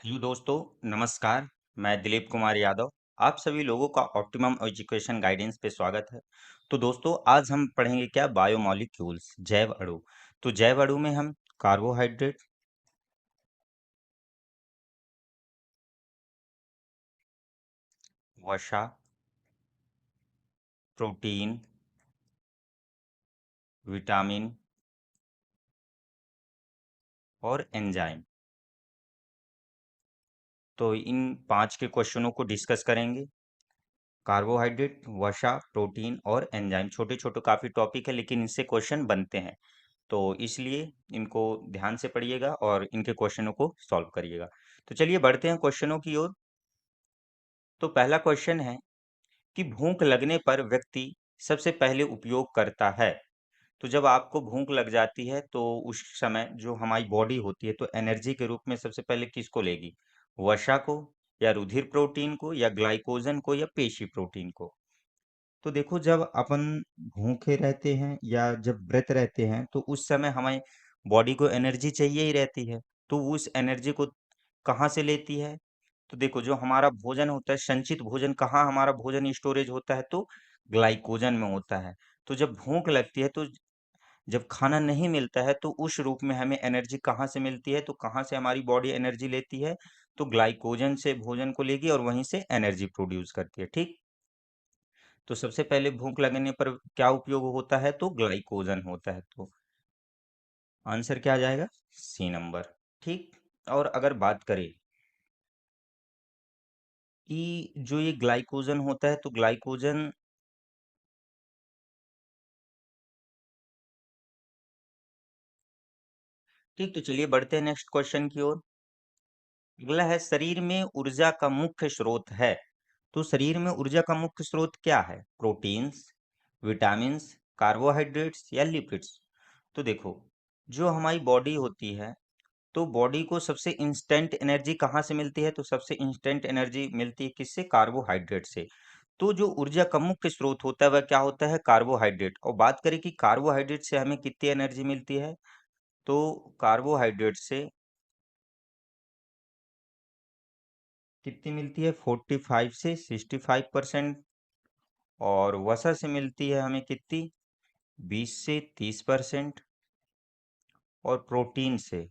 Hello दोस्तों, नमस्कार। मैं दिलीप कुमार यादव। आप सभी लोगों का ऑप्टिमम एजुकेशन गाइडेंस पे स्वागत है। तो दोस्तों, आज हम पढ़ेंगे क्या बायोमॉलिक्यूल्स, जैव अणु। तो जैव अणु में हम कार्बोहाइड्रेट, वसा, प्रोटीन, विटामिन और एंजाइम, तो इन पांच के क्वेश्चनों को डिस्कस करेंगे। कार्बोहाइड्रेट, वसा, प्रोटीन और एंजाइम, छोटे छोटे काफी टॉपिक है, लेकिन इनसे क्वेश्चन बनते हैं। तो इसलिए इनको ध्यान से पढ़िएगा और इनके क्वेश्चनों को सॉल्व करिएगा। तो चलिए बढ़ते हैं क्वेश्चनों की ओर। तो पहला क्वेश्चन है कि भूख लगने पर व्यक्ति सबसे पहले उपयोग करता है। तो जब आपको भूख लग जाती है तो उस समय जो हमारी बॉडी होती है तो एनर्जी के रूप में सबसे पहले किसको लेगी? वसा को, या रुधिर प्रोटीन को, या ग्लाइकोजन को, या पेशी प्रोटीन को। तो देखो, जब अपन भूखे रहते हैं या जब व्रत रहते हैं तो उस समय हमारी बॉडी को एनर्जी चाहिए ही रहती है। तो उस एनर्जी को कहाँ से लेती है? तो देखो, जो हमारा भोजन होता है, संचित भोजन, कहाँ हमारा भोजन स्टोरेज होता है? तो ग्लाइकोजन में होता है। तो जब भूख लगती है, तो जब खाना नहीं मिलता है तो उस रूप में हमें एनर्जी कहाँ से मिलती है? तो कहाँ से हमारी बॉडी एनर्जी लेती है? तो ग्लाइकोजन से भोजन को लेगी और वहीं से एनर्जी प्रोड्यूस करती है। ठीक। तो सबसे पहले भूख लगने पर क्या उपयोग होता है? तो ग्लाइकोजन होता है। तो आंसर क्या आ जाएगा? C number. ठीक। और अगर बात करें कि जो ये ग्लाइकोजन होता है, तो ग्लाइकोजन, ठीक, तो चलिए बढ़ते हैं नेक्स्ट क्वेश्चन की ओर। अगला है, शरीर में ऊर्जा का मुख्य स्रोत है। तो शरीर में ऊर्जा का मुख्य स्रोत क्या है? प्रोटीन्स, विटामिन्स, कार्बोहाइड्रेट्स या लिपिड्स। तो देखो, जो हमारी बॉडी होती है, तो बॉडी को सबसे इंस्टेंट एनर्जी कहाँ से मिलती है? तो सबसे इंस्टेंट एनर्जी मिलती है किससे? कार्बोहाइड्रेट से। तो जो ऊर्जा का मुख्य स्रोत होता है वह क्या होता है? कार्बोहाइड्रेट। और बात करें कि कार्बोहाइड्रेट से हमें कितनी एनर्जी मिलती है, तो कार्बोहाइड्रेट से कितनी मिलती है? 45 से 65%। और वसा से मिलती है हमें कितनी? 20 से 30%। और प्रोटीन से,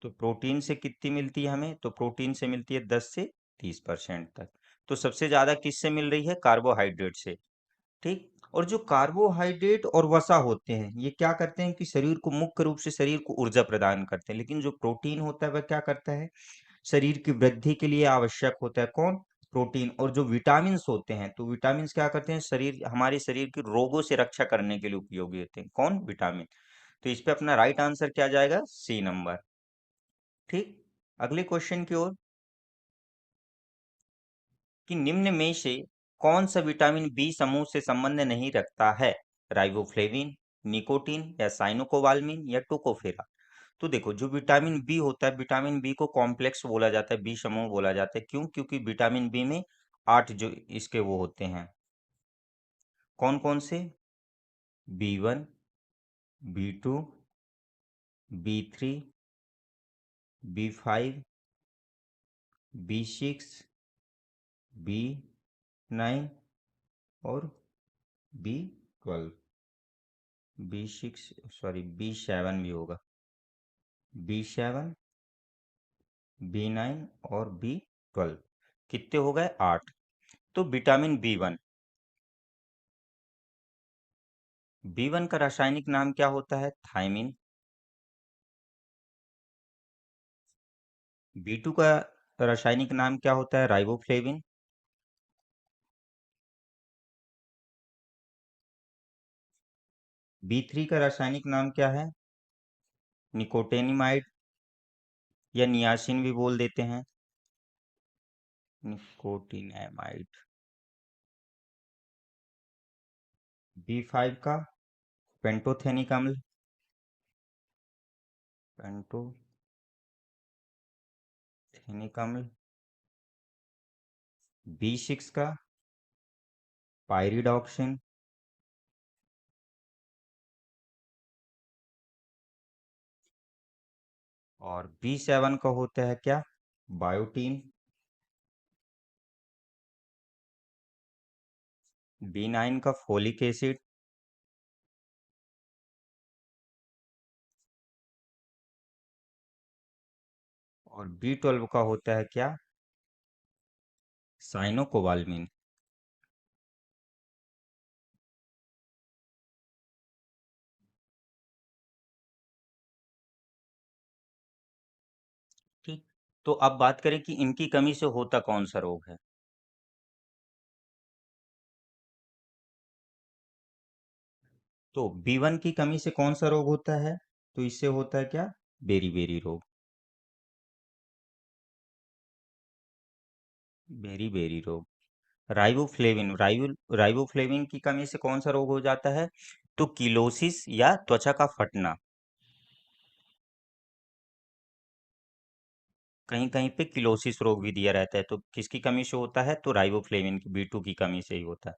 तो प्रोटीन से कितनी मिलती है हमें? तो प्रोटीन से मिलती है 10 से 30% तक। तो सबसे ज्यादा किससे मिल रही है? कार्बोहाइड्रेट से। ठीक। और जो कार्बोहाइड्रेट और वसा होते हैं, ये क्या करते हैं कि शरीर को, मुख्य रूप से शरीर को ऊर्जा प्रदान करते हैं। लेकिन जो प्रोटीन होता है वह क्या करता है? शरीर की वृद्धि के लिए आवश्यक होता है। कौन? प्रोटीन। और जो विटामिन होते हैं, तो विटामिन क्या करते हैं? हमारे शरीर की रोगों से रक्षा करने के लिए उपयोगी होते हैं। कौन? विटामिन। तो इस पे अपना राइट आंसर क्या जाएगा? C number. ठीक। अगले क्वेश्चन की ओर, कि निम्न में से कौन सा विटामिन बी समूह से संबंध नहीं रखता है? राइबोफ्लेविन, निकोटीन, या साइनोकोबाल्मिन, या टोकोफेरा। तो देखो, जो विटामिन बी होता है, विटामिन बी को कॉम्प्लेक्स बोला जाता है, बी समूह बोला जाता है। क्यों? क्योंकि विटामिन बी में 8 जो इसके वो होते हैं। कौन कौन से? B 1, B 2, B 3, B 5, B 6, B 9 और बी 12। बी 6, सॉरी, बी 7 भी होगा। बी 7, बी 9 और बी 12। कितने हो गए? 8। तो विटामिन बी 1 का रासायनिक नाम क्या होता है? थायमिन। बी 2 का रासायनिक नाम क्या होता है? राइबोफ्लेविन। बी 3 का रासायनिक नाम क्या है? निकोटेनिमाइड, या नियासिन भी बोल देते हैं। निकोटिनामाइड। बी 5 का पेंटोथेनिक अम्ल। पेंटोथेनिक अम्ल। बी 6 का पायरिडॉक्सिन। और B7 का होता है क्या? बायोटीन। B9 का फोलिक एसिड। और B12 का होता है क्या? साइनोकोबाल्मिन। ठीक। तो अब बात करें कि इनकी कमी से होता कौन सा रोग है। तो B1 की कमी से कौन सा रोग होता है? तो इससे होता है क्या? बेरी बेरी रोग। बेरी बेरी रोग। राइबोफ्लेविन की कमी से कौन सा रोग हो जाता है? तो किलोसिस या त्वचा का फटना। कहीं कहीं पे किलोसिस रोग भी दिया रहता है, तो किसकी कमी से होता है? तो राइबोफ्लेविन की B2 की कमी से ही होता है।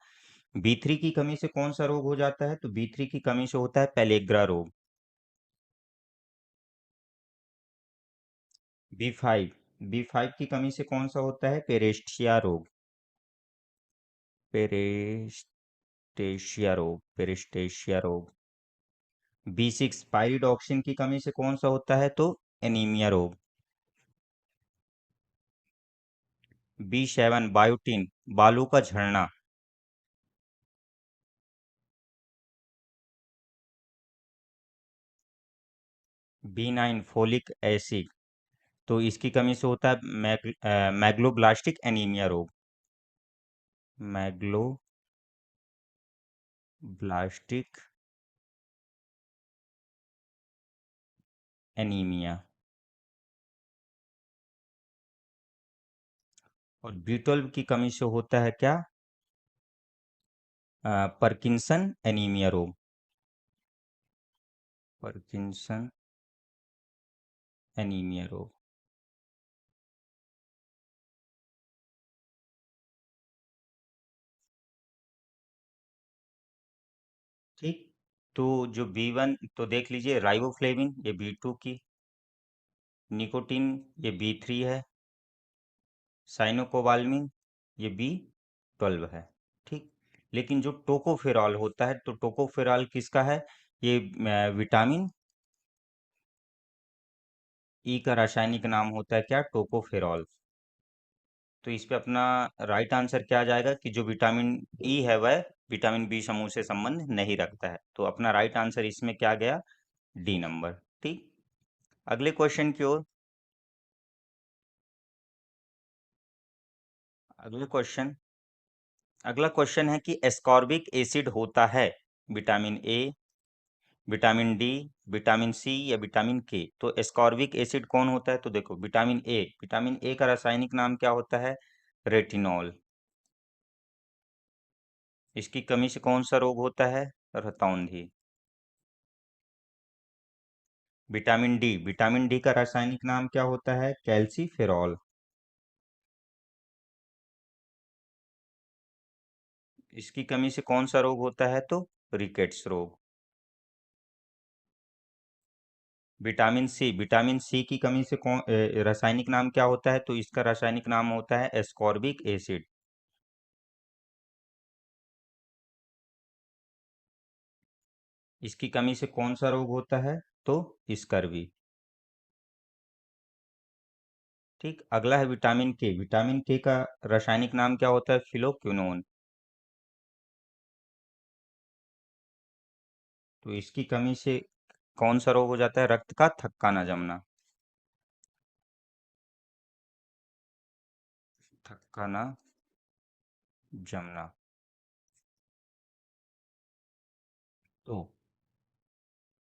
B3 की कमी से कौन सा रोग हो जाता है? तो B3 की कमी से होता है पेलेग्रा रोग। B5 की कमी से कौन सा होता है? पेरेस्टिया रोग। पेरेस्टेशिया रोग। B6 पायरिडॉक्सिन की कमी से कौन सा होता है? तो एनीमिया रोग। B7 बायोटीन, बालों का झड़ना। B9 फोलिक एसिड, तो इसकी कमी से होता है मैग्लोब्लास्टिक एनीमिया रोग। Megaloblastic anaemia. और B12 की कमी से होता है क्या? पार्किंसन एनीमिया रोग। पार्किंसन एनीमिया रोग। ठीक। तो जो B1 तो देख लीजिए, राइबोफ्लेविन ये B2 की, निकोटीन ये B3 है, साइनोकोबाल्मिन ये B12 है। ठीक। लेकिन जो टोकोफेरॉल होता है, तो टोकोफेरॉल किसका है? ये विटामिन ई का रासायनिक नाम होता है क्या? टोकोफेरॉल। तो इस पे अपना राइट आंसर क्या आ जाएगा कि जो विटामिन ई है वह विटामिन बी समूह से संबंध नहीं रखता है, तो अपना राइट आंसर इसमें क्या गया? D number. ठीक। अगले क्वेश्चन की ओर। अगले क्वेश्चन अगला क्वेश्चन है कि एस्कॉर्बिक एसिड होता है vitamin A, vitamin D, vitamin C या विटामिन के। तो एस्कॉर्बिक एसिड कौन होता है? तो देखो, विटामिन ए का रासायनिक नाम क्या होता है? रेटिनॉल। इसकी कमी से कौन सा रोग होता है? रतौंधी। विटामिन डी का रासायनिक नाम क्या होता है? कैल्सीफेरॉल। इसकी कमी से कौन सा रोग होता है? तो रिकेट्स रोग। विटामिन सी की कमी से रासायनिक नाम क्या होता है? तो इसका रासायनिक नाम होता है एस्कॉर्बिक एसिड। इसकी कमी से कौन सा रोग होता है? तो स्कर्वी। ठीक। अगला है विटामिन के का रासायनिक नाम क्या होता है? फिलोक्विनोन। तो इसकी कमी से कौन सा रोग हो जाता है? रक्त का थक्का न जमना। थक्का न जमना। तो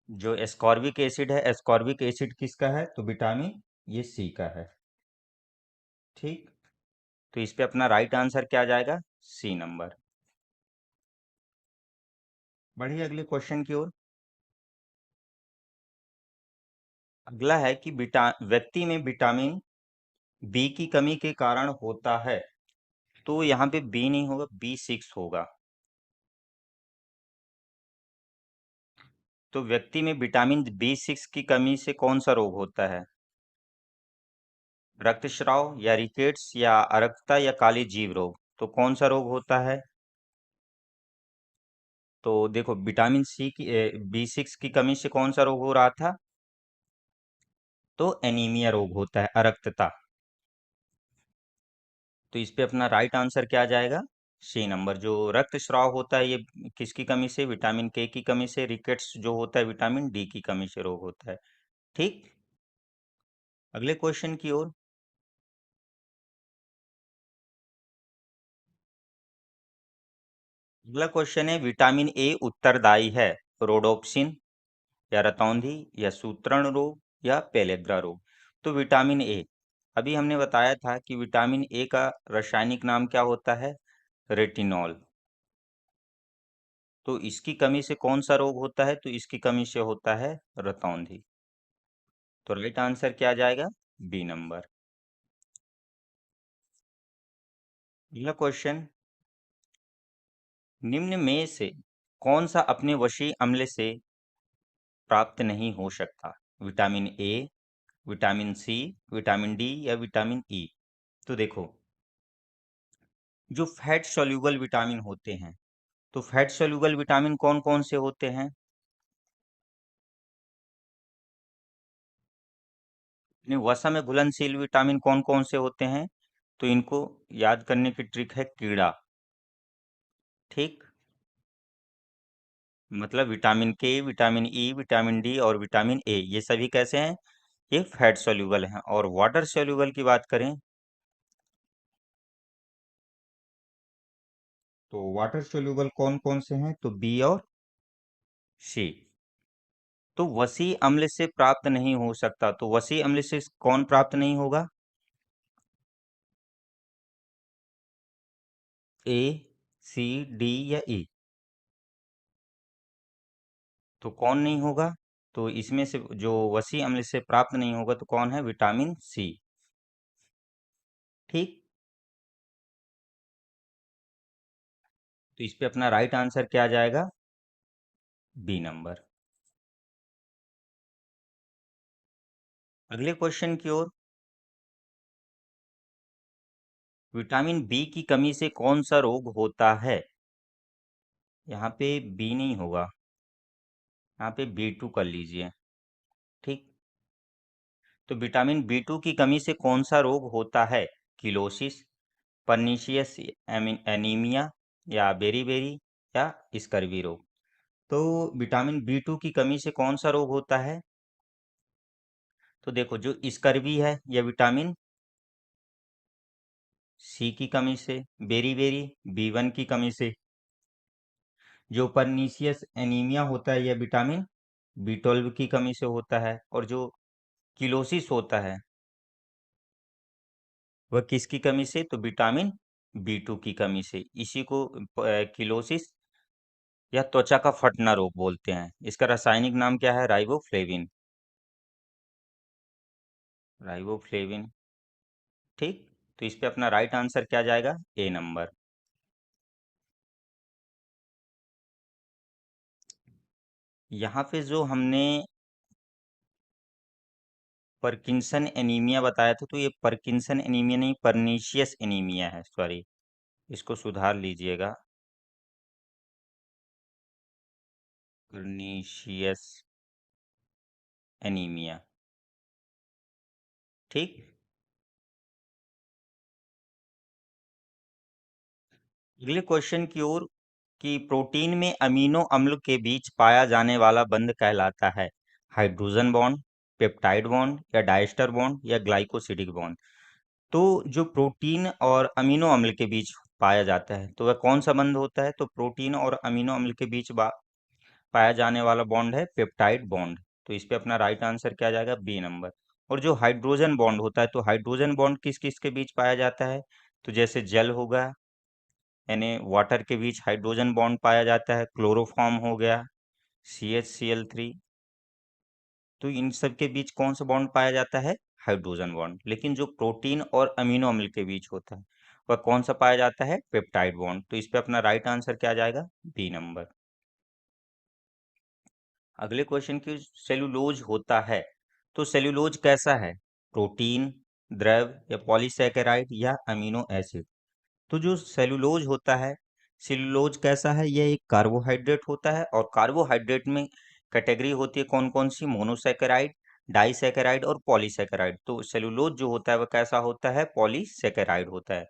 जो एस्कॉर्बिक एसिड है, एस्कॉर्बिक एसिड किसका है? तो विटामिन ये सी का है। ठीक। तो इस पे अपना राइट आंसर क्या आ जाएगा? C number. बढ़िए अगले क्वेश्चन की ओर। अगला है कि व्यक्ति में विटामिन बी की कमी के कारण होता है। तो यहाँ पे बी नहीं होगा, B6 होगा। तो व्यक्ति में विटामिन B6 की कमी से कौन सा रोग होता है? रक्तस्राव या रिकेट्स या अरक्तता या काली जीव रोग, तो कौन सा रोग होता है? तो देखो, विटामिन सी की B6 की कमी से कौन सा रोग हो रहा था? तो एनीमिया रोग होता है, अरक्तता। तो इस पे अपना राइट आंसर क्या आ जाएगा? C number. जो रक्तस्राव होता है, ये किसकी कमी से? विटामिन के की कमी से। रिकेट्स जो होता है, विटामिन डी की कमी से रोग होता है। ठीक, अगले क्वेश्चन की ओर। अगला क्वेश्चन है, विटामिन ए उत्तरदायी है रोडोप्सिन या रतौंधी या सूत्रण रोग या पेलेग्रा रोग। तो विटामिन ए, अभी हमने बताया था कि विटामिन ए का रासायनिक नाम क्या होता है? रेटिनॉल। तो इसकी कमी से कौन सा रोग होता है? तो इसकी कमी से होता है रतौंधी। तो राइट आंसर क्या आ जाएगा? B number. अगला क्वेश्चन, निम्न में से कौन सा अपने वशीय अम्ल से प्राप्त नहीं हो सकता? Vitamin A, vitamin C, vitamin D या विटामिन ई। तो देखो, जो फैट सॉल्यूबल विटामिन होते हैं, तो फैट सॉल्यूबल विटामिन कौन कौन से होते हैं? अपने वसा में घुलनशील विटामिन कौन कौन से होते हैं? तो इनको याद करने की ट्रिक है कीड़ा। ठीक, मतलब विटामिन के, विटामिन ई, विटामिन डी और विटामिन ए, ये सभी कैसे हैं? ये फैट सॉल्यूबल हैं। और वाटर सॉल्यूबल की बात करें, तो वाटर सॉल्यूबल कौन कौन से हैं? तो बी और सी। तो वसी अम्ल से प्राप्त नहीं हो सकता, तो वसी अम्ल से कौन प्राप्त नहीं होगा? ए, सी, डी या ई। तो कौन नहीं होगा? तो इसमें से जो वसी अम्ल से प्राप्त नहीं होगा तो कौन है? Vitamin C. ठीक, तो इस पे अपना राइट आंसर क्या आ जाएगा? B number. अगले क्वेश्चन की ओर। विटामिन बी की कमी से कौन सा रोग होता है? यहाँ पे बी नहीं होगा, यहाँ पे B2 कर लीजिए। ठीक, तो विटामिन B2 की कमी से कौन सा रोग होता है? किलोसिस, परनीशियस एनीमिया या बेरीबेरी या स्कर्वी रोग। तो विटामिन B2 की कमी से कौन सा रोग होता है? तो देखो, जो स्कर्वी है यह विटामिन सी की कमी से, बेरीबेरी B1 की कमी से, जो परनीशियस एनीमिया होता है यह विटामिन B12 की कमी से होता है, और जो किलोसिस होता है वह किसकी कमी से? तो विटामिन B2 की कमी से। इसी को किलोसिस या त्वचा का फटना रोग बोलते हैं। इसका रासायनिक नाम क्या है? राइबोफ्लेविन। राइबोफ्लेविन। ठीक, तो इस पे अपना राइट आंसर क्या जाएगा? ए नंबर। यहाँ पे जो हमने परकिंसन एनीमिया बताया था, तो ये परकिंसन एनीमिया नहीं, परनीशियस एनीमिया है, सॉरी, इसको सुधार लीजिएगा। Pernicious anaemia. ठीक, अगले क्वेश्चन की ओर, कि प्रोटीन में अमीनो अम्ल के बीच पाया जाने वाला बंध कहलाता है हाइड्रोजन बॉन्ड, पेप्टाइड बॉन्ड या डाइस्टर बॉन्ड या ग्लाइकोसिडिक बॉन्ड। तो जो प्रोटीन और अमीनो अम्ल के बीच पाया जाता है, तो वह कौन सा बंध होता है? तो प्रोटीन और अमीनो अम्ल के बीच पाया जाने वाला बॉन्ड है पेप्टाइड बॉन्ड। तो इस पे अपना राइट आंसर क्या आ जाएगा? B number. और जो हाइड्रोजन बॉन्ड होता है, तो हाइड्रोजन बॉन्ड किस किस के बीच पाया जाता है? तो जैसे जल होगा, यानी वाटर के बीच हाइड्रोजन बॉन्ड पाया जाता है, क्लोरोफॉर्म हो गया, CH Cl3। तो इन सब के बीच कौन सा बॉन्ड पाया जाता है? Hydrogen bond. लेकिन जो प्रोटीन और अमीनो अम्ल के बीच होता है वह कौन सा पाया जाता है? Peptide bond. तो इस पे अपना राइट आंसर क्या आ जाएगा? B number. अगले क्वेश्चन की, सेलुलोज होता है, तो सेलुलोज कैसा है? प्रोटीन, द्रव या पॉलीसैकेराइड या अमीनो एसिड। तो जो सेलुलोज होता है, सेलुलोज कैसा है, यह एक कार्बोहाइड्रेट होता है और कार्बोहाइड्रेट में कैटेगरी होती है कौन कौन सी, मोनोसैकेराइड, डाइसैकेराइड और पॉलीसैकेराइड। तो सेलुलोज जो होता है वह कैसा होता है, पॉलीसैकेराइड होता है।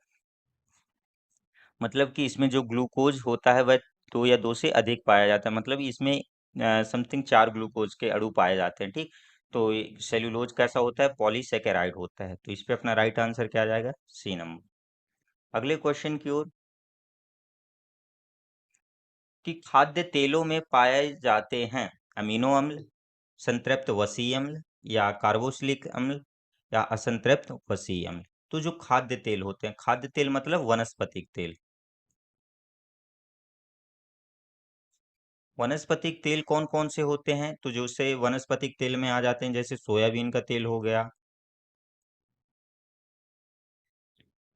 मतलब कि इसमें जो ग्लूकोज होता है वह 2 या 2 से अधिक पाया जाता है, मतलब इसमें समथिंग 4 ग्लूकोज के अणु पाए जाते हैं, ठीक। तो सेलुलोज कैसा होता है, पॉलीसैकेराइड होता है। तो इस पे अपना राइट आंसर क्या आ जाएगा, सी नंबर। अगले क्वेश्चन की ओर, कि खाद्य तेलों में पाए जाते हैं अमीनो अम्ल, संतृप्त वसीय अम्ल या कार्बोक्सिलिक अम्ल या असंतृप्त वसीय अम्ल। तो जो खाद्य तेल होते हैं, खाद्य तेल मतलब वनस्पतिक तेल। वनस्पतिक तेल कौन कौन से होते हैं, तो जो से वनस्पतिक तेल में आ जाते हैं, जैसे सोयाबीन का तेल हो गया,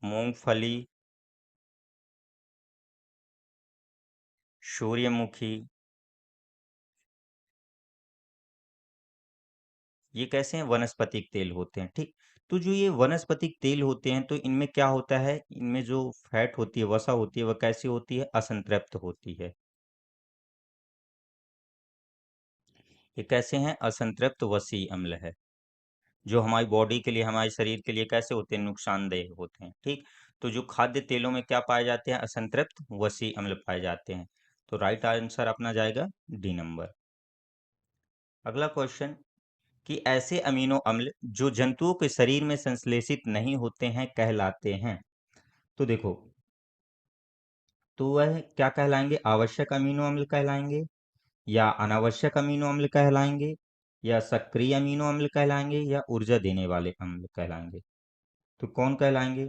मूंगफली, सूर्यमुखी, ये कैसे हैं, वनस्पतिक तेल होते हैं, ठीक। तो जो ये वनस्पतिक तेल होते हैं, तो इनमें क्या होता है, इनमें जो फैट होती है, वसा होती है, वह कैसी होती है, असंतृप्त होती है। ये कैसे हैं, असंतृप्त वसीय अम्ल है, जो हमारी बॉडी के लिए, हमारे शरीर के लिए कैसे होते हैं, नुकसानदेह होते हैं, ठीक। तो जो खाद्य तेलों में क्या पाए जाते हैं, असंतृप्त वसीय अम्ल पाए जाते हैं। तो राइट आंसर अपना जाएगा डी नंबर। अगला क्वेश्चन, कि ऐसे अमीनो अम्ल जो जंतुओं के शरीर में संश्लेषित नहीं होते हैं कहलाते हैं। तो देखो, तो वह क्या कहलाएंगे, आवश्यक अमीनो अम्ल कहलाएंगे या अनावश्यक अमीनो अम्ल कहलाएंगे या सक्रिय अमीनो अम्ल कहलाएंगे या ऊर्जा देने वाले अम्ल कहलाएंगे। तो कौन कहलाएंगे,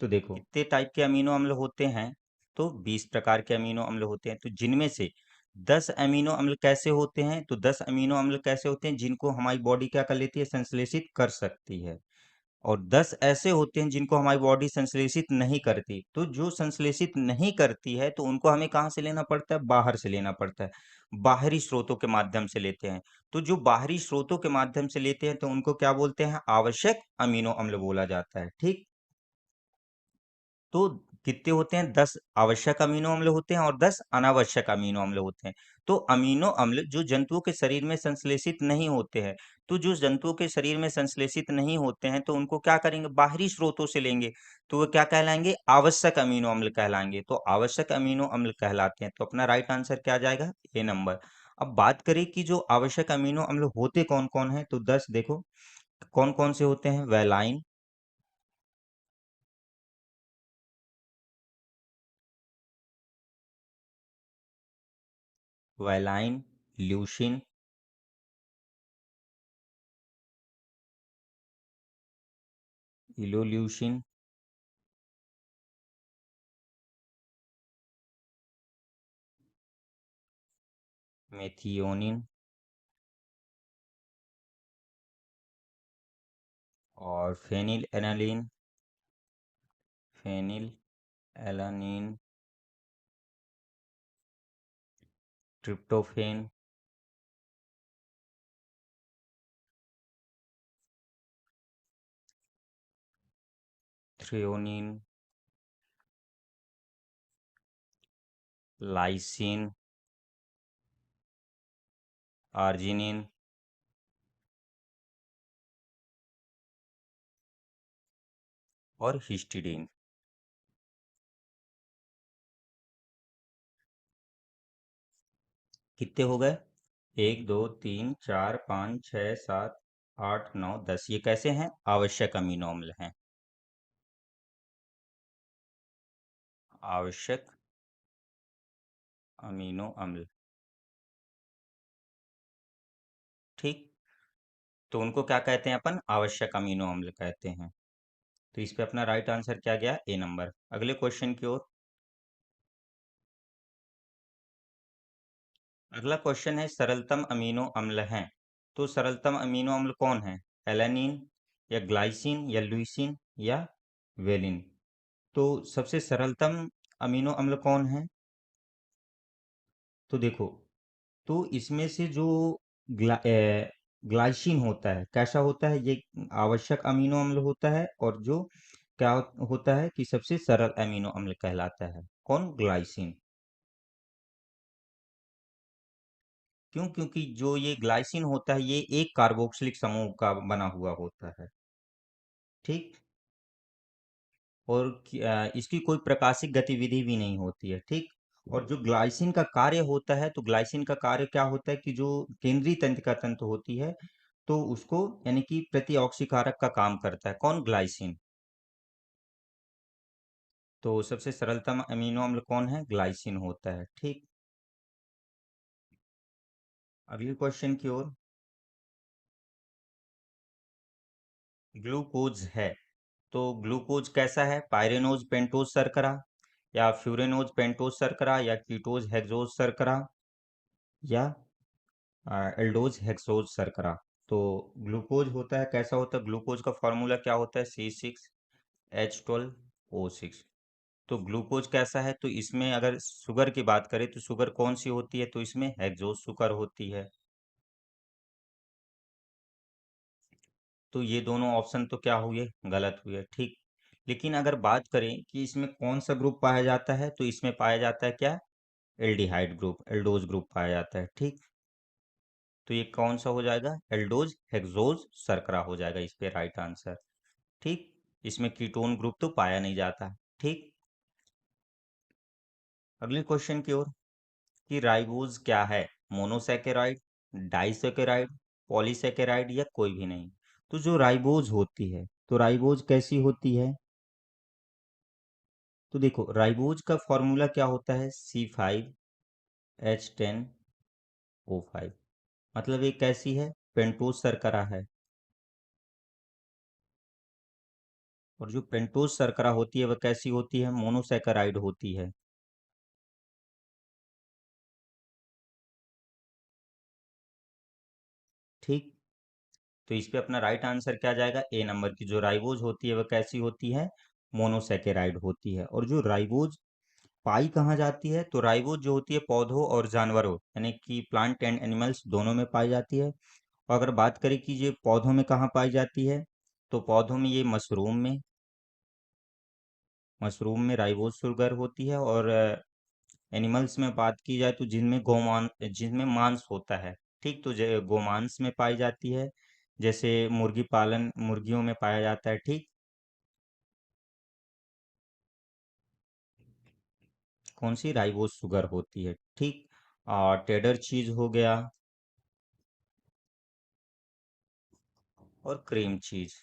तो देखो कितने टाइप के अमीनो अम्ल होते हैं, तो 20 प्रकार के अमीनो अम्ल होते हैं। तो जिनमें से 10 अमीनो अम्ल कैसे होते हैं, तो 10 अमीनो अम्ल कैसे होते हैं जिनको हमारी बॉडी क्या कर लेती है, संश्लेषित कर सकती है। और 10 ऐसे होते हैं जिनको हमारी बॉडी संश्लेषित नहीं करती। तो जो संश्लेषित नहीं करती है, तो उनको हमें कहाँ से लेना पड़ता है, बाहर से लेना पड़ता है, बाहरी स्रोतों के माध्यम से लेते हैं। तो जो बाहरी स्रोतों के माध्यम से लेते हैं, तो उनको क्या बोलते हैं, आवश्यक अमीनो अम्ल बोला जाता है, ठीक। तो कितने होते हैं, 10 आवश्यक अमीनो अम्ल होते हैं और 10 अनावश्यक अमीनो अम्ल होते हैं। तो अमीनो अम्ल जो जंतुओं के शरीर में संश्लेषित नहीं होते हैं, तो जो जंतुओं के शरीर में संश्लेषित नहीं होते हैं, तो उनको क्या करेंगे, बाहरी स्रोतों से लेंगे। तो वो क्या कहलाएंगे, आवश्यक अमीनो अम्ल कहलाएंगे। तो आवश्यक अमीनो अम्ल कहलाते हैं। तो अपना राइट आंसर क्या आ जाएगा, ए नंबर। अब बात करें कि जो आवश्यक अमीनो अम्ल होते कौन कौन है, तो 10 देखो कौन कौन से होते हैं, valine, valine, leucine, isoleucine, methionine और phenylalanine, phenylalanine, tryptophan, threonine, lysine, arginine और हिस्टिडीन। कितने हो गए, 1 2 3 4 5 6 7 8 9 10, ये कैसे हैं, आवश्यक अमीनो अम्ल हैं, आवश्यक अमीनो अम्ल, ठीक। तो उनको क्या कहते हैं, अपन आवश्यक अमीनो अम्ल कहते हैं। तो इस पे अपना राइट आंसर क्या गया, ए नंबर। अगले क्वेश्चन की ओर, अगला क्वेश्चन है, सरलतम अमीनो अम्ल हैं। तो सरलतम अमीनो अम्ल कौन है, एलानिन या ग्लाइसिन या लुइसिन या वेलिन। तो सबसे सरलतम अमीनो अम्ल कौन है, तो देखो, तो इसमें से जो ग्लाइसिन होता है, कैसा होता है ये? आवश्यक अमीनो अम्ल होता है, और जो क्या होता है कि सबसे सरल अमीनो अम्ल कहलाता है। कौन? ग्लाइसिन। क्यों? क्योंकि जो ये ग्लाइसिन होता है ये एक कार्बोक्सिलिक समूह का बना हुआ होता है। ठीक। और इसकी कोई प्रकाशिक गतिविधि भी नहीं होती है। ठीक। और जो ग्लाइसिन का कार्य होता है, तो ग्लाइसिन का कार्य क्या होता है कि जो केंद्रीय तंत्रिका तंत्र होती है, तो उसको यानी कि प्रतिऑक्सीकारक का काम करता है। कौन? ग्लाइसिन। तो सबसे सरलतम अमीनो अम्ल कौन है? ग्लाइसिन होता है। ठीक। अगले क्वेश्चन की ओर। ग्लूकोज है, तो ग्लूकोज कैसा है? पायरेनोज पेंटोज शर्करा, या फ्यूरेनोज पेंटोज शर्करा, या कीटोज हेक्सोज शर्करा, या एल्डोज हेक्सोज शर्करा। तो ग्लूकोज होता है, कैसा होता है? ग्लूकोज का फॉर्मूला क्या होता है? C6H12O6। तो ग्लूकोज कैसा है? तो इसमें अगर शुगर की बात करें तो शुगर कौन सी होती है? तो इसमें हेक्सोज शुगर होती है। तो ये दोनों ऑप्शन तो क्या हुए? गलत हुए। ठीक। लेकिन अगर बात करें कि इसमें कौन सा ग्रुप पाया जाता है, तो इसमें पाया जाता है क्या? एल्डिहाइड ग्रुप, एल्डोज ग्रुप पाया जाता है। ठीक। तो ये कौन सा हो जाएगा? एल्डोज हेक्सोज शर्करा हो जाएगा इस पे राइट आंसर। ठीक। इसमें कीटोन ग्रुप तो पाया नहीं जाता। ठीक। अगले क्वेश्चन की ओर, कि राइबोज क्या है? मोनोसैकेराइड, डाइसैकेराइड, पॉलीसैकेराइड, या कोई भी नहीं? तो जो राइबोज होती है, तो राइबोज कैसी होती है? तो देखो, राइबोज का फॉर्मूला क्या होता है? C5H10O5। मतलब ये कैसी है? पेंटोज शर्करा है। और जो पेंटोज शर्करा होती है वह कैसी होती है? मोनोसैकेराइड होती है। ठीक। तो इस पे अपना राइट आंसर क्या जाएगा? ए नंबर की जो राइबोज होती है वह कैसी होती है? मोनोसैकेराइड होती है। और जो राइबोज पाई कहाँ जाती है? तो राइबोज जो होती है पौधों और जानवरों यानी कि प्लांट एंड एनिमल्स दोनों में पाई जाती है। और अगर बात करें कि ये पौधों में कहाँ पाई जाती है, तो पौधों में ये मशरूम में राइबोज शुगर होती है। और एनिमल्स में बात की जाए तो जिनमें मांस होता है। ठीक। तो गोमांस में पाई जाती है, जैसे मुर्गी पालन मुर्गियों में पाया जाता है। ठीक। कौन सी? राइबोज शुगर होती है। ठीक। और टेडर चीज हो गया, और क्रीम चीज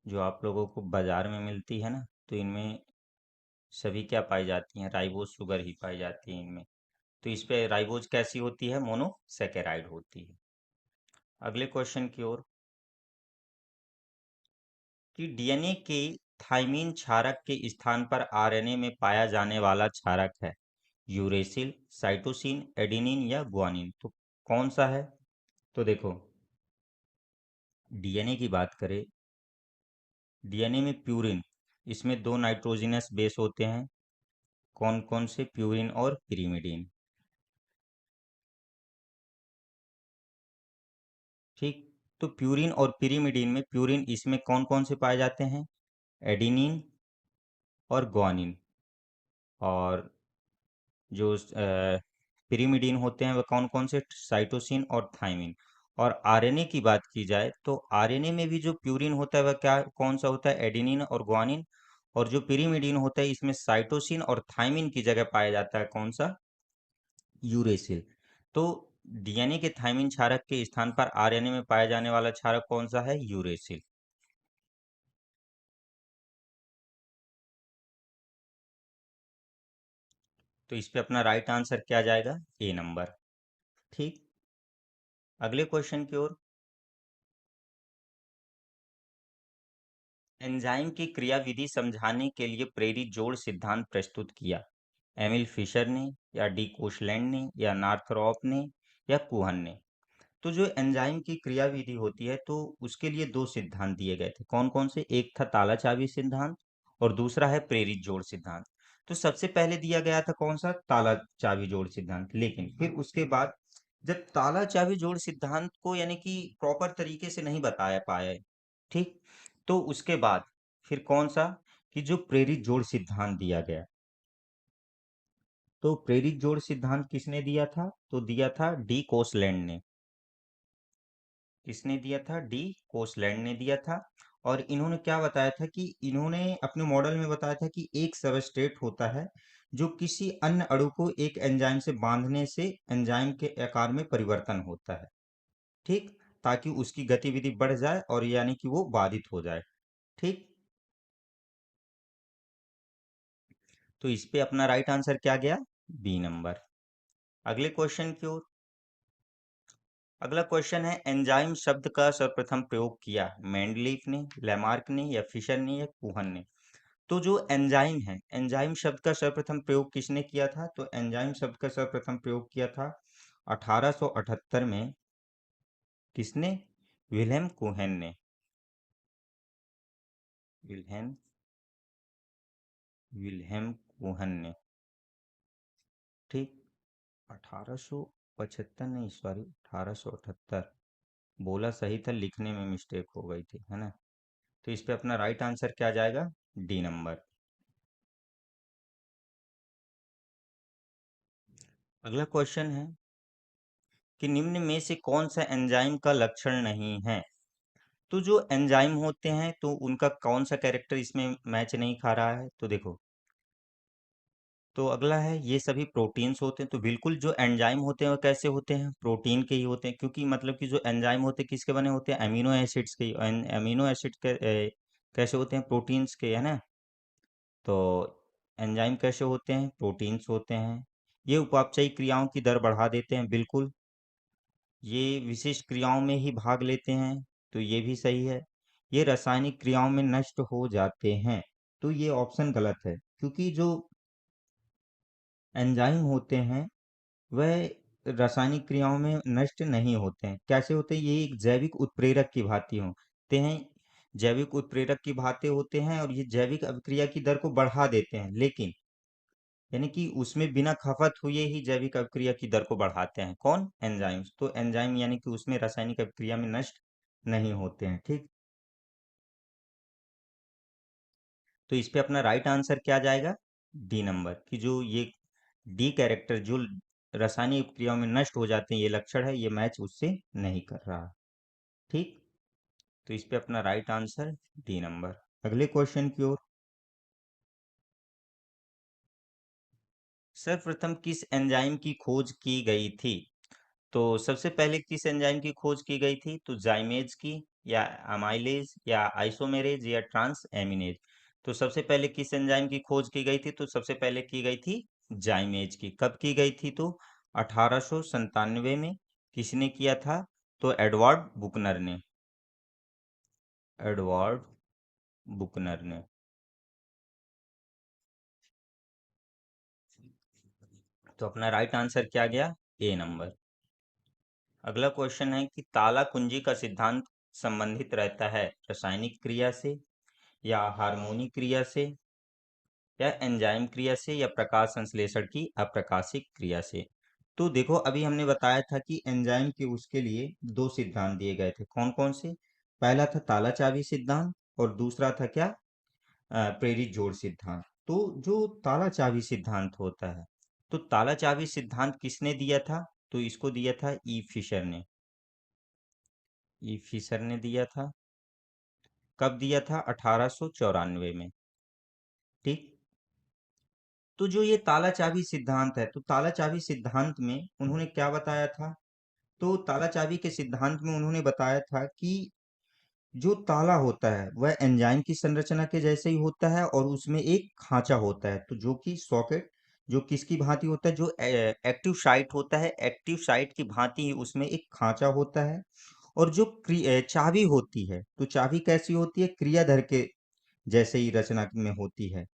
जो आप लोगों को बाजार में मिलती है ना, तो इनमें सभी क्या पाई जाती हैं? राइबोज शुगर ही पाई जाती है इनमें। तो इस पे राइबोज कैसी होती है? मोनोसैकेराइड होती है। अगले क्वेश्चन की ओर, कि डीएनए के थाइमीन क्षारक के स्थान पर आरएनए में पाया जाने वाला क्षारक है? यूरेसिल, साइटोसिन, एडेनिन, या गुआनिन? तो कौन सा है? तो देखो, डीएनए की बात करें, डीएनए में प्यूरिन, इसमें दो नाइट्रोजनस बेस होते हैं। कौन कौन से? प्यूरिन और पिरीमिडीन। ठीक। तो प्यूरिन और पिरीमिडीन में, प्यूरिन इसमें कौन कौन से पाए जाते हैं? एडेनिन और गुआनिन। और जो पिरीमिडीन होते हैं वह कौन कौन से? साइटोसिन और थाइमिन। और आरएनए की बात की जाए तो आरएनए में भी जो प्यूरिन होता है वह क्या कौन सा होता है? एडेनिन और गुआनिन। और जो पिरीमिडीन होता है इसमें साइटोसिन और थाइमिन की जगह पाया जाता है कौन सा? यूरेसिल। तो डीएनए के थाइमिन क्षारक के स्थान पर आरएनए में पाया जाने वाला क्षारक कौन सा है? यूरेसिल। तो इस पे अपना राइट आंसर क्या जाएगा? ए नंबर। ठीक। अगले क्वेश्चन की ओर, एंजाइम की क्रियाविधि समझाने के लिए प्रेरित जोड़ सिद्धांत प्रस्तुत किया? एमिल फिशर ने, या डी कोशलैंड ने, या नार्थरॉप ने, या कुहन ने? तो जो एंजाइम की क्रियाविधि होती है, तो उसके लिए दो सिद्धांत दिए गए थे। कौन कौन से? एक था ताला चाबी सिद्धांत, और दूसरा है प्रेरित जोड़ सिद्धांत। तो सबसे पहले दिया गया था कौन सा? ताला चाबी जोड़ सिद्धांत। लेकिन फिर उसके बाद जब ताला चाबी जोड़ सिद्धांत को यानी कि प्रॉपर तरीके से नहीं बताया पाए, ठीक, तो उसके बाद फिर कौन सा, कि जो प्रेरित जोड़ सिद्धांत दिया गया। तो प्रेरित जोड़ सिद्धांत किसने दिया था, तो दिया था डी कोसलैंड ने। किसने दिया था, डी कोसलैंड ने दिया था। और इन्होंने क्या बताया था कि इन्होंने अपने मॉडल में बताया था कि एक सबस्ट्रेट होता है जो किसी अन्य अणु को एक एंजाइम से बांधने से एंजाइम के आकार में परिवर्तन होता है, ठीक, ताकि उसकी गतिविधि बढ़ जाए और यानी कि वो बाधित हो जाए, ठीक। तो इस पे अपना राइट आंसर क्या गया, बी नंबर। अगले क्वेश्चन की ओर। अगला क्वेश्चन है, एंजाइम शब्द का सर्वप्रथम प्रयोग किया मेंडलीफ ने, लैमार्क ने, या फिशर ने, या कुहन ने। तो जो एंजाइम है, एंजाइम शब्द का सर्वप्रथम प्रयोग किसने किया था, तो एंजाइम शब्द का सर्वप्रथम प्रयोग किया था 1878 में। किसने, विल्हेम कुहन ने। विल्हेम विल्हेम कुहन ने, ठीक। 1875 नहीं, सॉरी, 1878 बोला सही था, लिखने में मिस्टेक हो गई थी, है ना। तो इस पे अपना राइट आंसर क्या जाएगा, डी नंबर। अगला क्वेश्चन है कि निम्न में से कौन सा एंजाइम का लक्षण नहीं है। तो जो एंजाइम होते हैं तो उनका कौन सा कैरेक्टर इसमें मैच नहीं खा रहा है, तो देखो। तो अगला है, ये सभी प्रोटीन्स होते हैं, तो बिल्कुल जो एंजाइम होते हैं वो कैसे होते हैं, प्रोटीन के ही होते हैं, क्योंकि मतलब कि जो एंजाइम होते हैं किसके बने होते हैं, अमीनो एसिड्स के। अमीनो एसिड के कैसे होते हैं, प्रोटीन्स के, है ना। तो एंजाइम कैसे होते हैं, प्रोटीन्स होते हैं। ये उपापचयी क्रियाओं की दर बढ़ा देते हैं, बिल्कुल। ये विशिष्ट क्रियाओं में ही भाग लेते हैं, तो ये भी सही है। ये रासायनिक क्रियाओं में नष्ट हो जाते हैं, तो ये ऑप्शन गलत है, क्योंकि जो एंजाइम होते हैं वह रासायनिक क्रियाओं में नष्ट नहीं होते हैं। कैसे होते हैं, ये एक जैविक उत्प्रेरक की भांति होते हैं। जैविक उत्प्रेरक की भांति होते हैं और ये जैविक अभिक्रिया की दर को बढ़ा देते हैं, लेकिन यानी कि उसमें बिना खपत हुए ही जैविक अभिक्रिया की दर को बढ़ाते हैं, कौन, एंजाइम्स। तो एंजाइम यानी कि उसमें रासायनिक अभिक्रिया में नष्ट नहीं होते हैं, ठीक। तो इस पे अपना राइट आंसर क्या जाएगा, डी नंबर, कि जो ये डी कैरेक्टर जो रासायनिक क्रियाओं में नष्ट हो जाते हैं, ये लक्षण है, ये मैच उससे नहीं कर रहा, ठीक। तो इस पे अपना राइट आंसर डी नंबर। अगले क्वेश्चन की ओर। सर्वप्रथम किस एंजाइम की खोज की गई थी। तो सबसे पहले किस एंजाइम की खोज की गई थी, तो जाइमेज की, या अमाइलेज, या आइसोमेरेज, या ट्रांस एमिनेज। तो सबसे पहले किस एंजाइम की खोज की गई थी, तो सबसे पहले की गई थी जाइमेज की। कब की गई थी, तो 1897 में। किसने किया था, तो एडवर्ड बुकनर ने। एडवर्ड बुकनर ने। तो अपना राइट आंसर क्या गया, ए नंबर। अगला क्वेश्चन है कि ताला कुंजी का सिद्धांत संबंधित रहता है रासायनिक क्रिया से, या हार्मोनिक क्रिया से, या एंजाइम क्रिया से, या प्रकाश संश्लेषण की अप्रकाशिक क्रिया से। तो देखो, अभी हमने बताया था कि एंजाइम के उसके लिए दो सिद्धांत दिए गए थे, कौन कौन से। पहला था ताला चाबी सिद्धांत, और दूसरा था क्या, प्रेरित जोड़ सिद्धांत। तो जो ताला चाबी सिद्धांत होता है, तो ताला चाबी सिद्धांत किसने दिया था, तो इसको दिया था ई फिशर ने। ई फिशर ने दिया था। कब दिया था, 1894 में, ठीक। तो जो ये ताला चाबी सिद्धांत है, तो ताला चाबी सिद्धांत में उन्होंने क्या बताया था, तो ताला चाबी के सिद्धांत में उन्होंने बताया था कि जो ताला होता है वह एंजाइम की संरचना के जैसे ही होता है, और उसमें एक खांचा होता है, तो जो कि सॉकेट, जो किसकी भांति होता है, जो एक्टिव साइट होता है, एक्टिव साइट की भांति ही उसमें एक खांचा होता है। और जो चाबी होती है, तो चाबी कैसी होती है, क्रियाधर के जैसे ही रचना में होती है,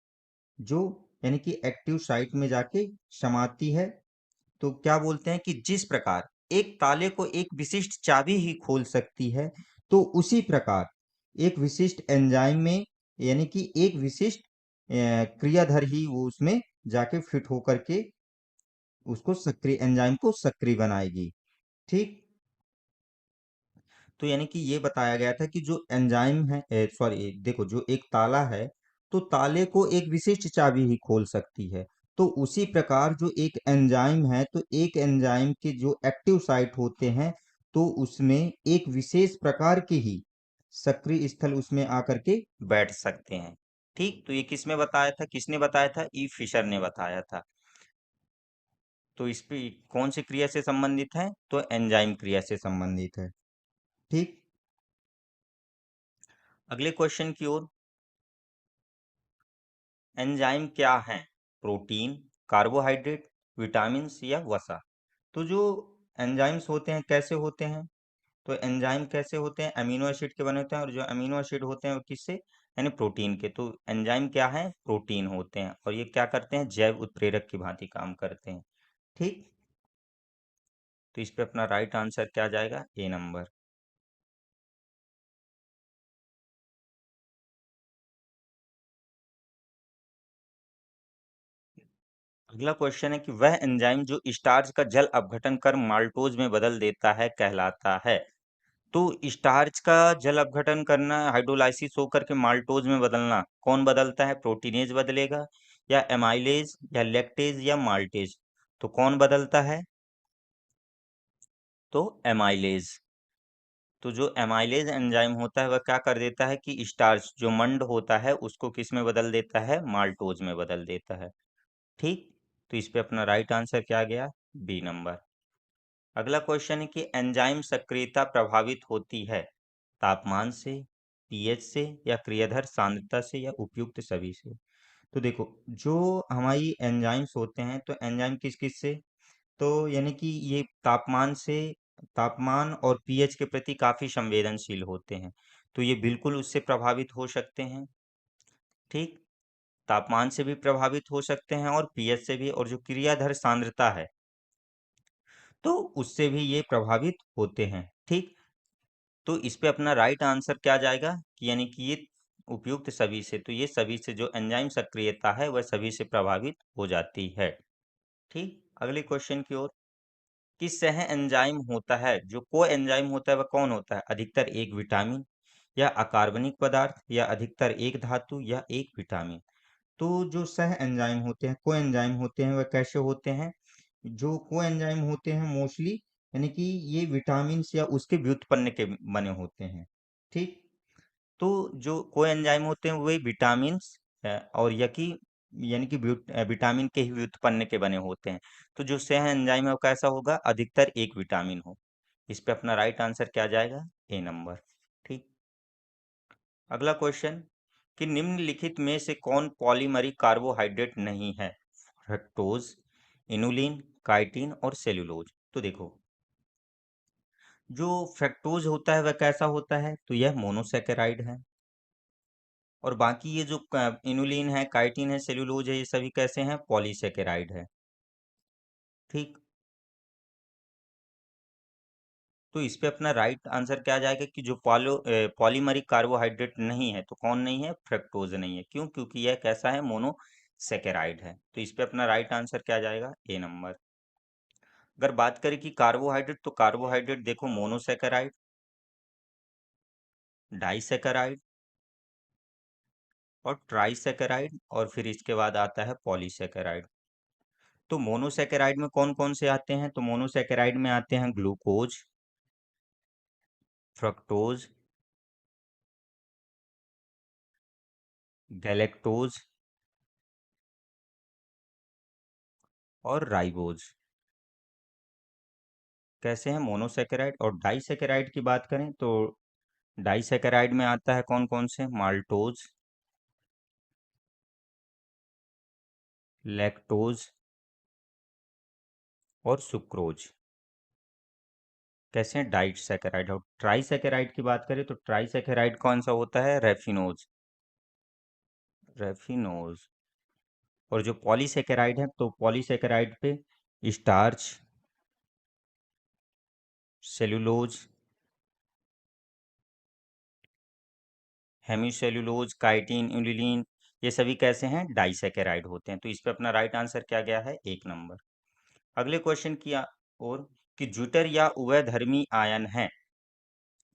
जो यानी कि एक्टिव साइट में जाके समाती है। तो क्या बोलते हैं कि जिस प्रकार एक ताले को एक विशिष्ट चाबी ही खोल सकती है, तो उसी प्रकार एक विशिष्ट एंजाइम में यानी कि एक विशिष्ट क्रियाधर ही वो उसमें जाके फिट होकर के उसको सक्रिय, एंजाइम को सक्रिय बनाएगी। ठीक। तो यानी कि ये बताया गया था कि जो एंजाइम है, सॉरी देखो, जो एक ताला है तो ताले को एक विशिष्ट चाबी ही खोल सकती है। तो उसी प्रकार जो एक एंजाइम है, तो एक एंजाइम के जो एक्टिव साइट होते हैं, तो उसमें एक विशेष प्रकार के ही सक्रिय स्थल उसमें आकर के बैठ सकते हैं। ठीक, तो ये किसने बताया था, ई फिशर ने बताया था। तो इस पे कौन सी क्रिया से संबंधित है, तो एंजाइम क्रिया से संबंधित है। ठीक। अगले क्वेश्चन की ओर, एंजाइम क्या हैं? प्रोटीन, कार्बोहाइड्रेट, विटामिन्स या वसा? तो जो एंजाइम्स होते हैं कैसे होते हैं, तो एंजाइम कैसे होते हैं, अमीनो एसिड के बने होते हैं, और जो अमीनो एसिड होते हैं वो किससे, यानी प्रोटीन के। तो एंजाइम क्या है, प्रोटीन होते हैं, और ये क्या करते हैं, जैव उत्प्रेरक की भांति काम करते हैं। ठीक, तो इस पे अपना राइट आंसर क्या जाएगा, ए नंबर। अगला क्वेश्चन है कि वह एंजाइम जो स्टार्च का जल अपघटन कर माल्टोज में बदल देता है कहलाता है। तो स्टार्च का जल अपघटन करना, हाइड्रोलाइसिस होकर के माल्टोज में बदलना, कौन बदलता है, प्रोटीनेज बदलेगा, या एमाइलेज, या लैक्टेज, या माल्टेज? तो कौन बदलता है, तो एमाइलेज। तो जो एमाइलेज एंजाइम होता है वह क्या कर देता है कि स्टार्च जो मंड होता है उसको किस में बदल देता है, माल्टोज में बदल देता है। ठीक, तो इस पे अपना राइट आंसर क्या गया, बी नंबर। अगला क्वेश्चन है कि एंजाइम सक्रियता प्रभावित होती है तापमान से, पीएच से, या क्रियाधार सांद्रता से, या उपयुक्त सभी से? तो देखो, जो हमारी एंजाइम्स होते हैं, तो एंजाइम किस किस से, तो यानी कि ये तापमान से, तापमान और पीएच के प्रति काफी संवेदनशील होते हैं, तो ये बिल्कुल उससे प्रभावित हो सकते हैं। ठीक, तापमान से भी प्रभावित हो सकते हैं और पीएच से भी, और जो क्रियाधार सांद्रता है तो उससे भी ये प्रभावित होते हैं। ठीक, तो इस पे अपना राइट आंसर क्या जाएगा कि यानी कि ये उपयुक्त सभी से, तो ये सभी से जो एंजाइम सक्रियता है वह सभी से प्रभावित हो जाती है। ठीक, अगले क्वेश्चन की ओर, किस सह एंजाइम होता है, जो को एंजाइम होता है वह कौन होता है, अधिकतर एक विटामिन, या अकार्बनिक पदार्थ, या अधिकतर एक धातु, या एक विटामिन? तो जो सह एंजाइम होते हैं, को एंजाइम होते हैं, वह कैसे होते हैं, जो को एंजाइम होते हैं मोस्टली, यानी कि ये विटामिन या उसके व्युत्पन्न के बने होते हैं। ठीक, तो जो को एंजाइम होते हैं वही विटामिन और यकी, यानी कि विटामिन के ही व्युत्पन्न के बने होते हैं। तो जो सह एंजाइम है वो कैसा होगा, अधिकतर एक विटामिन हो। इस पे अपना राइट आंसर क्या जाएगा, ए नंबर। ठीक, अगला क्वेश्चन कि निम्नलिखित में से कौन पॉलीमरिक कार्बोहाइड्रेट नहीं है, फ्रक्टोज, इनुलिन, काइटिन और सेल्यूलोज? तो देखो, जो फ्रक्टोज होता है वह कैसा होता है, तो यह मोनोसेकेराइड है, और बाकी ये जो इनुलिन है, काइटिन है, सेल्यूलोज है, ये सभी कैसे हैं, पॉलीसेकेराइड है। ठीक, तो इस पे अपना राइट आंसर क्या जाएगा कि जो पॉलीमरिक कार्बोहाइड्रेट नहीं है, तो कौन नहीं है, फ्रक्टोज नहीं है। क्यों, क्योंकि यह कैसा है, मोनोसेकेराइड है। तो इस पे अपना राइट आंसर क्या जाएगा, ए नंबर। अगर बात करें कि कार्बोहाइड्रेट, तो कार्बोहाइड्रेट देखो, मोनोसेकेराइड, डाइसेकेराइड और ट्राइसेकेराइड, और फिर इसके बाद आता है पॉलीसेकेराइड। तो मोनोसेकेराइड में कौन कौन से आते हैं, तो मोनोसेकेराइड में आते हैं ग्लूकोज, फ्रक्टोज, गैलेक्टोज और राइबोज। कैसे हैं मोनोसेकेराइड, और डाइसेकेराइड की बात करें तो डाइसेकेराइड में आता है कौन कौन से, माल्टोज, लैक्टोज और सुक्रोज। कैसे हैं, डाइसेकेराइड। और ट्राइसेकेराइड की बात करें तो ट्राइसेकेराइड कौन सा होता है, रेफिनोज, रेफिनोज। और जो पॉलीसेकेराइड है, तो पॉलीसेकेराइड पे starch, cellulose, hemicellulose, chitin, inulin, ये सभी कैसे हैं, डाइसेकेराइड होते हैं। तो इस पे अपना राइट आंसर क्या गया है, एक नंबर। अगले क्वेश्चन की ओर, कि ज्यूटर या उभयधर्मी आयन है,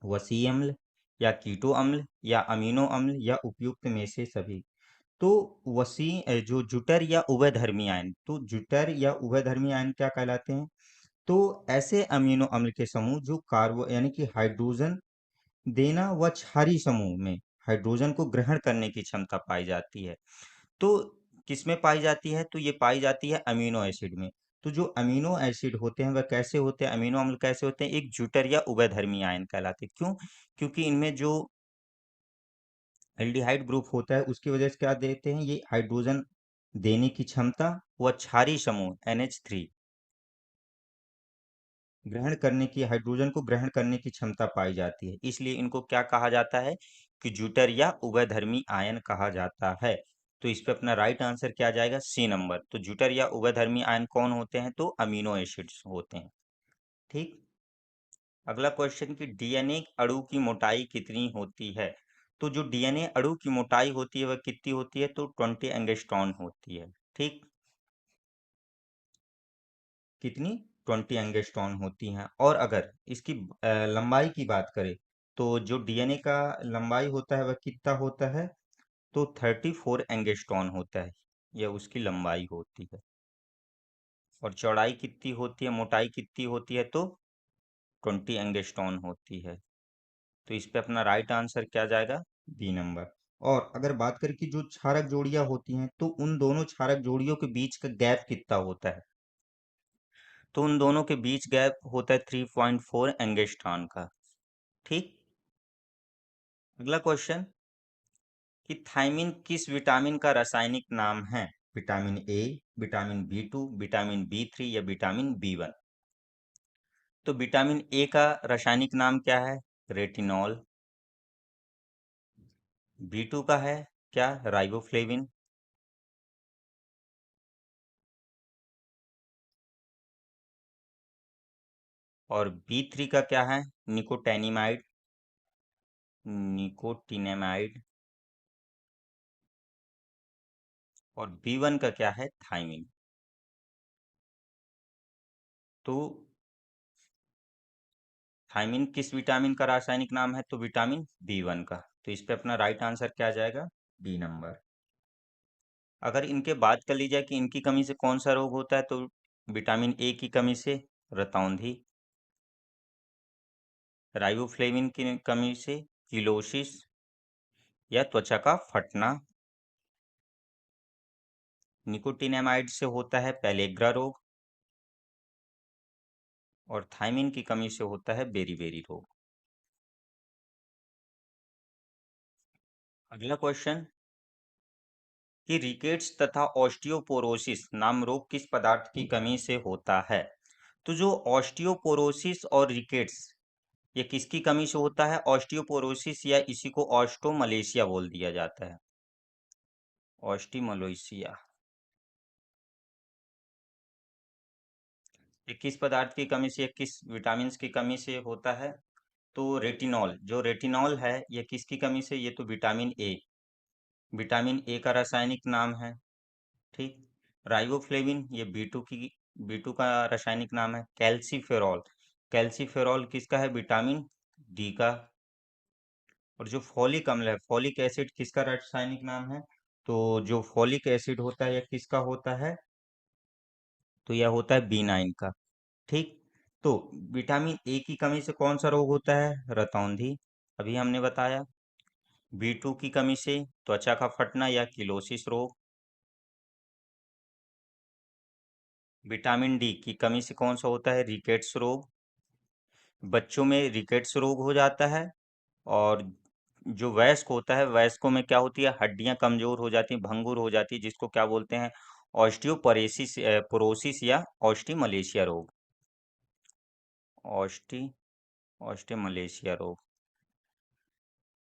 वसी अम्ल या कीटो अम्ल या अमीनो अम्ल या उपयुक्त में से सभी। तो जो जुटर या उभयधर्मी आयन, तो जुटर या उभयधर्मी आयन क्या कहलाते हैं? तो ऐसे अमीनो अम्ल के समूह जो कार्बो यानी कि हाइड्रोजन देना व क्षारीय समूह में हाइड्रोजन को ग्रहण करने की क्षमता पाई जाती है। तो किसमें पाई जाती है? तो ये पाई जाती है अमीनो एसिड में। तो जो अमीनो एसिड होते हैं वह कैसे होते हैं, अमीनो अम्ल कैसे होते हैं? एक जुटर या उभयधर्मी आयन कहलाते हैं। क्यों? क्योंकि इनमें जो एल्डिहाइड ग्रुप होता है उसकी वजह से क्या देते हैं, ये हाइड्रोजन देने की क्षमता व क्षारीय समूह NH3 ग्रहण करने की, हाइड्रोजन को ग्रहण करने की क्षमता पाई जाती है। इसलिए इनको क्या कहा जाता है? कि ज्यूटर या उभयधर्मी आयन कहा जाता है। तो इस पे अपना राइट आंसर क्या आ जाएगा? C number. तो ज्यूटर या उभयधर्मी आयन कौन होते हैं? तो अमीनो एसिड्स होते हैं। ठीक। अगला क्वेश्चन कि डीएनए अणु की मोटाई कितनी होती है? तो जो डीएनए अणु की मोटाई होती है वह कितनी होती है? तो 20 एंगस्ट्रॉन होती है। ठीक। कितनी? 20 एंगस्ट्रॉन होती हैं। और अगर इसकी लंबाई की बात करें तो जो डीएनए का लंबाई होता है वह कितना होता है? तो 34 एंगस्ट्रॉन होता है, यह उसकी लंबाई होती है। और चौड़ाई कितनी होती है, मोटाई कितनी होती है? तो 20 एंगस्ट्रॉन होती है। तो इस पे अपना राइट आंसर क्या जाएगा? B number. और अगर बात करें कि जो क्षारक जोड़ियां होती हैं तो उन दोनों क्षारक जोड़ियों के बीच का गैप कितना होता है? तो उन दोनों के बीच गैप होता है 3.4 एंगस्ट्रॉन का। ठीक। अगला क्वेश्चन कि थायमिन किस विटामिन का रासायनिक नाम है? Vitamin A, vitamin B2, vitamin B3 या विटामिन B1? तो विटामिन ए का रासायनिक नाम क्या है? रेटिनॉल। B2 का है क्या? राइबोफ्लेविन। और B3 का क्या है? निकोटैनिमाइड, निकोटिनेमाइड। और B1 का क्या है? थायमिन। तो थायमिन किस विटामिन का रासायनिक नाम है? तो विटामिन B1 का। तो इस पे अपना राइट आंसर क्या आ जाएगा? B number. अगर इनके बात कर ली जाए कि इनकी कमी से कौन सा रोग होता है, तो विटामिन ए की कमी से रतौंधी, राइबोफ्लेविन की कमी से किलोसिस या त्वचा का फटना, निकोटिनेमाइड से होता है पेलेग्रा रोग, और थायमिन की कमी से होता है बेरी रोग। अगला क्वेश्चन कि रिकेट्स तथा ऑस्टियोपोरोसिस नाम रोग किस पदार्थ की कमी से होता है? तो जो ऑस्टियोपोरोसिस और रिकेट्स, ये किसकी कमी से होता है? ऑस्टियोपोरोसिस या इसी को ऑस्टोमलेशिया बोल दिया जाता है। ऑस्टिमलेशिया। ये किस पदार्थ की कमी से या किस विटामिन की कमी से होता है? तो रेटिनॉल, जो रेटिनॉल है ये किसकी कमी से? ये तो विटामिन ए, विटामिन ए का रासायनिक नाम है। ठीक। राइबोफ्लेविन ये B2 का रासायनिक नाम है। कैल्सीफेरॉल, कैल्सीफेरॉल किसका है? विटामिन डी का। और जो फॉलिक अम्ल है, फॉलिक एसिड किसका रासायनिक नाम है? तो जो फॉलिक एसिड होता है यह किसका होता है? तो यह होता है B9 का। ठीक। तो विटामिन ए की कमी से कौन सा रोग होता है? रतौंधी, अभी हमने बताया। B2 की कमी से त्वचा का फटना या किलोसिस रोग। विटामिन डी की कमी से कौन सा होता है? रिकेट्स रोग, बच्चों में रिकेट्स रोग हो जाता है। और जो वयस्क होता है, वयस्कों में क्या होती है? हड्डियां कमजोर हो जाती हैं, भंगुर हो जाती है, जिसको क्या बोलते हैं? ऑस्टियोपोरोसिस, पोरोसिस या ऑस्टिमलेशिया रोग। ऑस्टी ऑस्टिमलेशिया रोग।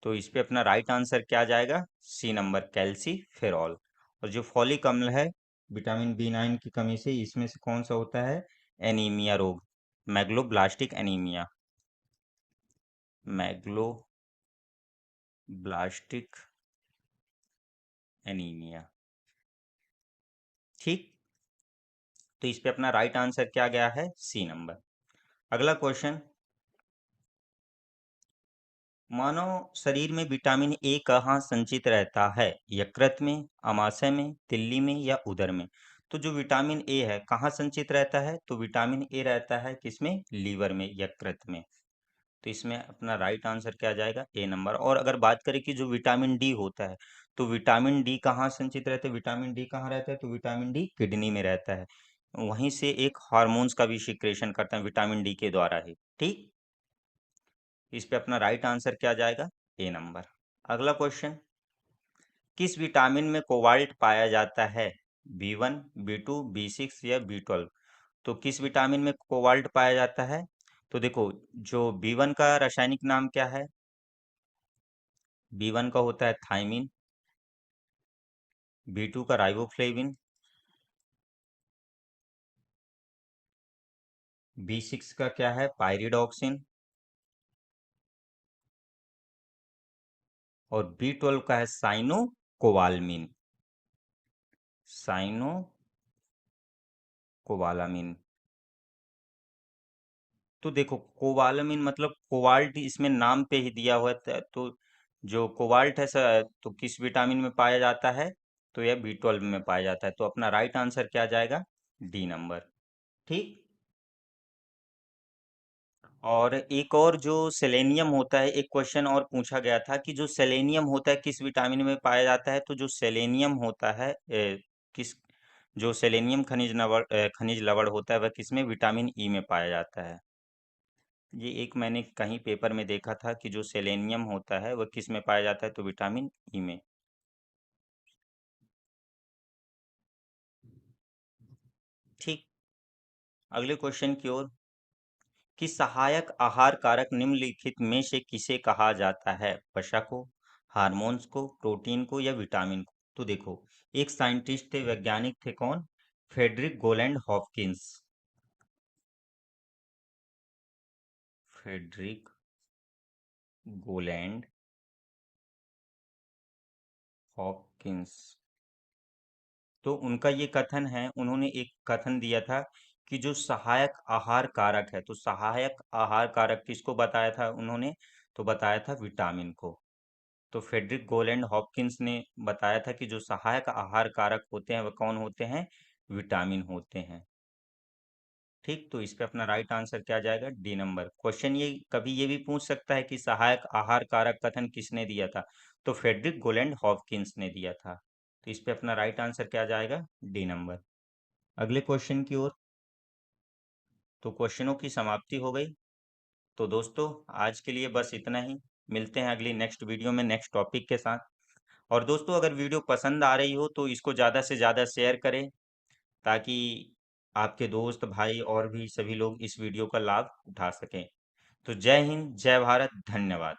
तो इस पे अपना राइट आंसर क्या आ जाएगा? C number, calciferol. और जो फॉलिक अम्ल है, विटामिन B9 की कमी से इसमें से कौन सा होता है? एनीमिया रोग, मैग्लोब्लास्टिक एनीमिया, मैग्लोब्लास्टिक एनीमिया। ठीक। तो इस पे अपना राइट आंसर क्या गया है? सी नंबर। अगला क्वेश्चन, मानव शरीर में विटामिन ए कहाँ संचित रहता है? यकृत में, अमाशय में, तिल्ली में या उदर में? तो जो विटामिन ए है कहाँ संचित रहता है? तो विटामिन ए रहता है किसमें? लीवर में, यकृत में। तो इसमें अपना राइट आंसर क्या आ जाएगा? ए नंबर। और अगर बात करें कि जो विटामिन डी होता है, तो विटामिन डी कहाँ संचित रहता है? विटामिन डी कहाँ रहता है? तो विटामिन डी किडनी में रहता है। वहीं से एक हार्मोन्स का भी सिक्रेशन करता है विटामिन डी के द्वारा ही। ठीक, इस पे अपना राइट आंसर क्या आ जाएगा? ए नंबर। अगला क्वेश्चन, किस विटामिन में कोबाल्ट पाया जाता है? B1, B2, B6 या B12? तो किस विटामिन में कोबाल्ट पाया जाता है? तो देखो, जो B1 का रासायनिक नाम क्या है? B1 का होता है थायमिन, B2 का राइबोफ्लेविन, B6 का क्या है? पायरिडॉक्सिन, और B12 का है साइनो कोबालामिन। Cyano cobalamin. तो देखो, कोबालामिन मतलब कोबाल्ट इसमें नाम पे ही दिया हुआ है, तो जो कोबाल्ट है सर, तो किस विटामिन में पाया जाता है? तो यह B12 में पाया जाता है। तो अपना राइट आंसर क्या जाएगा? D number. ठीक। और एक और जो सेलेनियम होता है, एक क्वेश्चन और पूछा गया था कि जो सेलेनियम होता है किस विटामिन में पाया जाता है? तो जो सेलेनियम होता है किस जो सेलेनियम खनिज लवण होता है वह किसमें? विटामिन ई में पाया जाता है। ये एक मैंने कहीं पेपर में देखा था कि जो सेलेनियम होता है वह किस में पाया जाता है? तो विटामिन ई में। ठीक। अगले क्वेश्चन की ओर, कि सहायक आहार कारक निम्नलिखित में से किसे कहा जाता है? वसा को, हार्मोन्स को, प्रोटीन को या विटामिन को? तो देखो, एक साइंटिस्ट थे, वैज्ञानिक थे, कौन? Frederick Gowland Hopkins. Frederick Gowland Hopkins. तो उनका ये कथन है, उन्होंने एक कथन दिया था कि जो सहायक आहार कारक है, तो सहायक आहार कारक किसको बताया था उन्होंने? तो बताया था विटामिन को। तो फ्रेडरिक गोलैंड हॉपकिंस ने बताया था कि जो सहायक आहार कारक होते हैं वह कौन होते हैं? विटामिन होते हैं। ठीक, तो इस पे अपना राइट आंसर क्या जाएगा? D number. क्वेश्चन ये कभी ये भी पूछ सकता है कि सहायक आहार कारक कथन किसने दिया था? तो फ्रेडरिक गोलैंड हॉपकिंस ने दिया था। तो इस पे अपना राइट आंसर क्या जाएगा? D number. अगले क्वेश्चन की ओर। तो क्वेश्चनों की समाप्ति हो गई। तो दोस्तों, आज के लिए बस इतना ही। मिलते हैं अगली नेक्स्ट वीडियो में नेक्स्ट टॉपिक के साथ। और दोस्तों, अगर वीडियो पसंद आ रही हो तो इसको ज़्यादा से ज़्यादा शेयर करें, ताकि आपके दोस्त भाई और भी सभी लोग इस वीडियो का लाभ उठा सकें। तो जय हिंद, जय भारत, धन्यवाद।